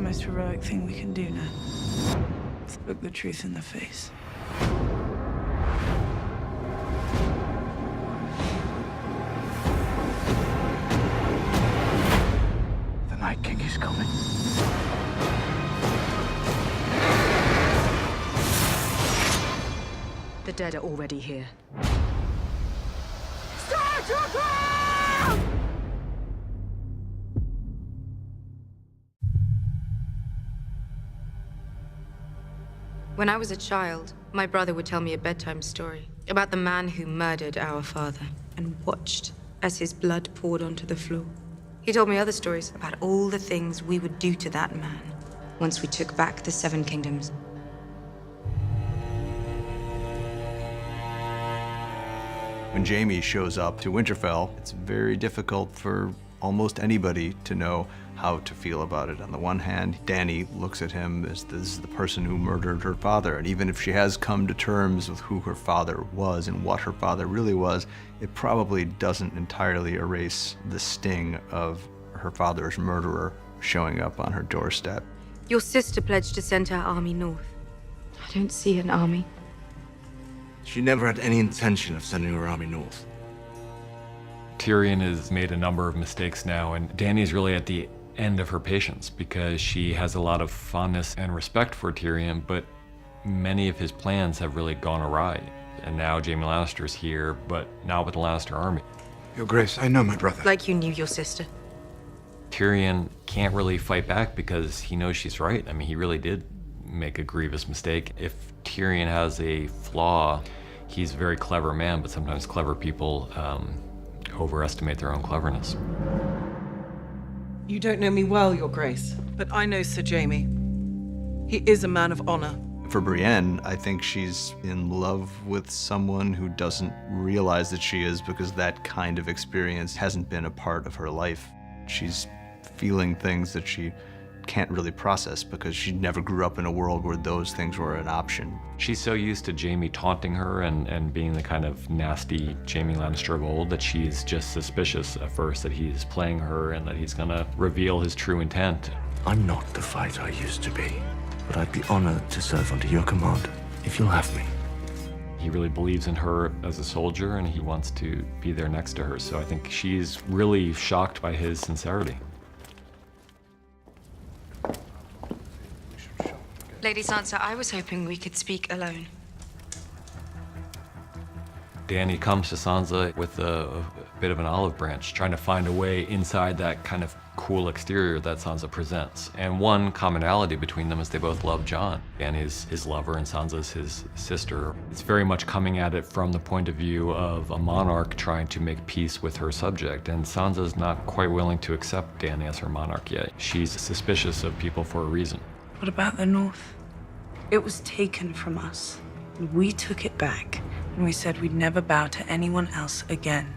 most heroic thing we can do now. Let's look the truth in the face. The Night King is coming. The dead are already here. When I was a child, my brother would tell me a bedtime story about the man who murdered our father and watched as his blood poured onto the floor. He told me other stories about all the things we would do to that man once we took back the Seven Kingdoms. When Jaime shows up to Winterfell, it's very difficult for almost anybody to know how to feel about it. On the one hand, Dany looks at him as this is the person who murdered her father, and even if she has come to terms with who her father was and what her father really was, it probably doesn't entirely erase the sting of her father's murderer showing up on her doorstep. Your sister pledged to send her army north. I don't see an army. She never had any intention of sending her army north. Tyrion has made a number of mistakes now, and Dany's really at the end of her patience because she has a lot of fondness and respect for Tyrion, but many of his plans have really gone awry. And now Jaime Lannister's here, but not with the Lannister army. Your Grace, I know my brother. Like you knew your sister. Tyrion can't really fight back because he knows she's right. I mean, he really did make a grievous mistake. If Tyrion has a flaw, he's a very clever man, but sometimes clever people overestimate their own cleverness. You don't know me well, Your Grace, but I know Sir Jaime. He is a man of honor. For Brienne, I think she's in love with someone who doesn't realize that she is because that kind of experience hasn't been a part of her life. She's feeling things that she can't really process because she never grew up in a world where those things were an option. She's so used to Jaime taunting her and being the kind of nasty Jaime Lannister of old that she's just suspicious at first that he's playing her and that he's gonna reveal his true intent. I'm not the fighter I used to be, but I'd be honored to serve under your command, if you'll have me. He really believes in her as a soldier and he wants to be there next to her, so I think she's really shocked by his sincerity. Lady Sansa, I was hoping we could speak alone. Dany comes to Sansa with a bit of an olive branch, trying to find a way inside that kind of cool exterior that Sansa presents. And one commonality between them is they both love Jon. Dany's his lover and Sansa's his sister. It's very much coming at it from the point of view of a monarch trying to make peace with her subject. And Sansa's not quite willing to accept Dany as her monarch yet. She's suspicious of people for a reason. What about the North? It was taken from us. We took it back, and we said we'd never bow to anyone else again.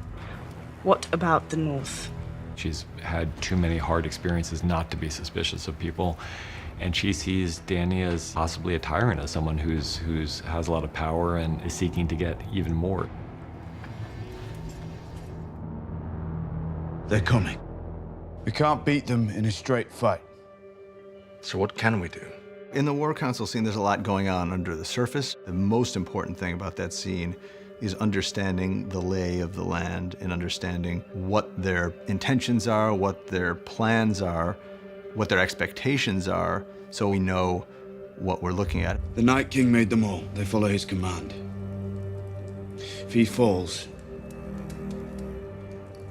What about the North? She's had too many hard experiences not to be suspicious of people, and she sees Dany as possibly a tyrant, as someone who's has a lot of power and is seeking to get even more. They're coming. We can't beat them in a straight fight. So what can we do? In the War Council scene, there's a lot going on under the surface. The most important thing about that scene is understanding the lay of the land and understanding what their intentions are, what their plans are, what their expectations are, so we know what we're looking at. The Night King made them all. They follow his command. If he falls,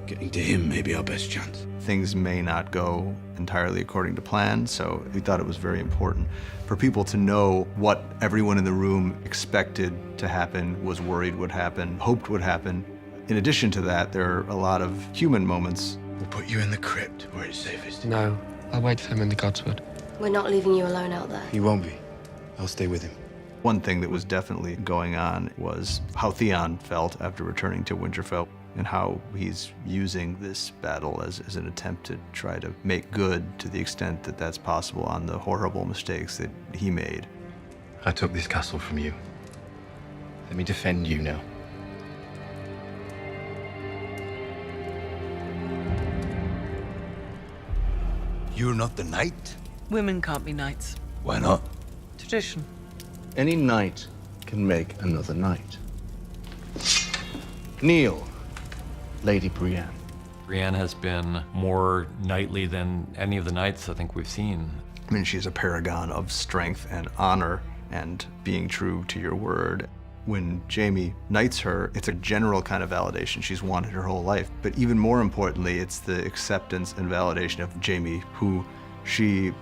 getting to him may be our best chance. Things may not go entirely according to plan, so we thought it was very important for people to know what everyone in the room expected to happen, was worried would happen, hoped would happen. In addition to that, there are a lot of human moments. We'll put you in the crypt where it's safest. No, I'll wait for him in the Godswood. We're not leaving you alone out there. He won't be. I'll stay with him. One thing that was definitely going on was how Theon felt after returning to Winterfell and how he's using this battle as an attempt to try to make good to the extent that that's possible on the horrible mistakes that he made. I took this castle from you. Let me defend you now. You're not the knight? Women can't be knights. Why not? Tradition. Any knight can make another knight. Kneel, Lady Brienne. Brienne has been more knightly than any of the knights I think we've seen. I mean, she's a paragon of strength and honor and being true to your word. When Jaime knights her, it's a general kind of validation she's wanted her whole life. But even more importantly, it's the acceptance and validation of Jaime, who she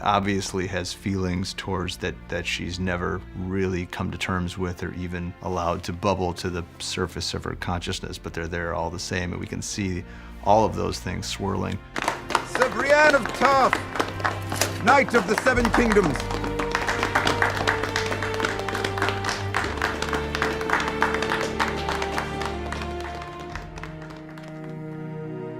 obviously has feelings towards that she's never really come to terms with or even allowed to bubble to the surface of her consciousness, but they're there all the same, and we can see all of those things swirling. Sir Brienne of Tarth, Knight of the Seven Kingdoms.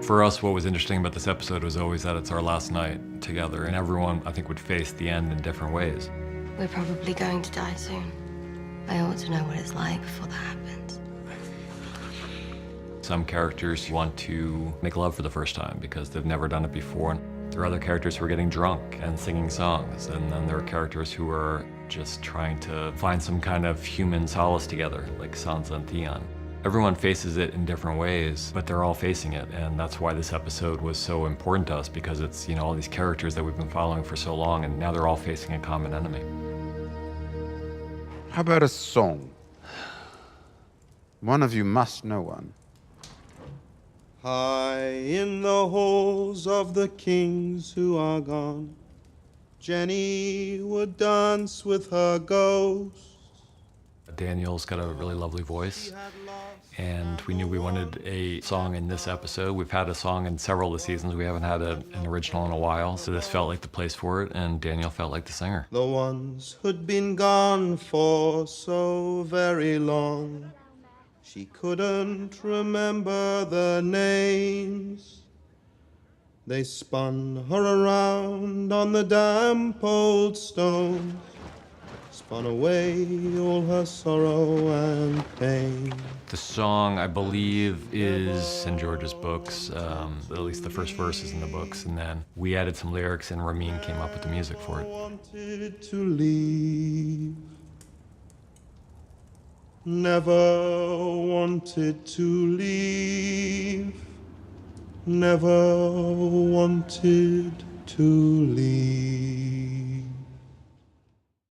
For us, what was interesting about this episode was always that it's our last night together, and everyone, I think, would face the end in different ways. We're probably going to die soon. I ought to know what it's like before that happens. Some characters want to make love for the first time because they've never done it before. There are other characters who are getting drunk and singing songs, and then there are characters who are just trying to find some kind of human solace together, like Sansa and Theon. Everyone faces it in different ways, but they're all facing it, and that's why this episode was so important to us, because it's, you know, all these characters that we've been following for so long, and now they're all facing a common enemy. How about a song? One of you must know one. High in the halls of the kings who are gone, Jenny would dance with her ghost. Daniel's got a really lovely voice, and we knew we wanted a song in this episode. We've had a song in several of the seasons. We haven't had an original in a while, so this felt like the place for it, and Daniel felt like the singer. The ones who'd been gone for so very long, she couldn't remember their names. They spun her around on the damp old stones, spun away all her sorrow and pain. The song, I believe, is in George's books, at least the first verse is in the books, and then we added some lyrics and Ramin came up with the music for it. Wanted to leave, never wanted to leave, never wanted to leave.